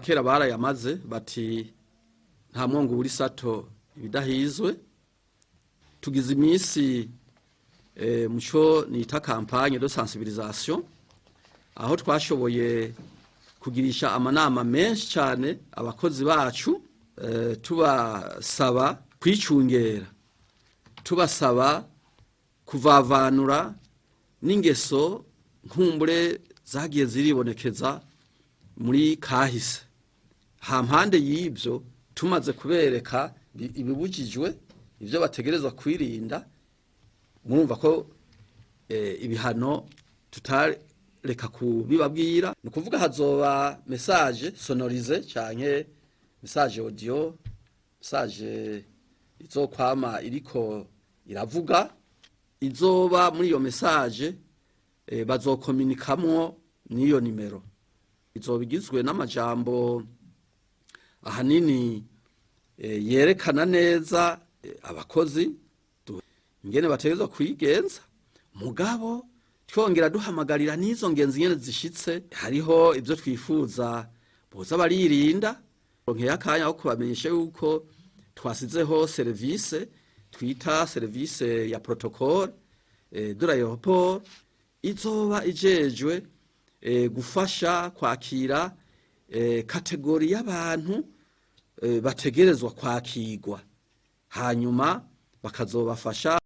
abakera barayamaze bati nta mwongo uri sato ibidahizwe. Tugize iminsi muco nita campagne de sensibilisation aho twashoboye kugirisha amanama menshi cyane abakozi bacu, tubasaba kwicungera, tubasaba kuvavanura n'ingeso nkumbure zagiye ziribonekeza muri kahise. Hampande y'ibyo tumaze kubereka ibibujijwe, ibyo bategerezwa kwirinda, murumva ko ibihano tutareka kubibabwira. Ni ukuvuga hazoba message sonorize canke message audio, message izokwama iriko iravuga. Izoba muri iyo message bazokominikamwo n'iyo nimero. Izoba igizwe n'amajambo ahanini yerekana neza abakozi ingene bategerezwa kwigenza, mugabo twongera duhamagarira n'izo ngenzi nyene zishitse. Hariho ibyo twifuza boza baririnda. Ronkeye akanya ko kubamenyesha yuko twasizeho service twita service ya protocole de l'aéroport, izoba ijejwe gufasha kwakira kategori y'abantu bategerezwa kwakirwa, hanyuma bakazobafasha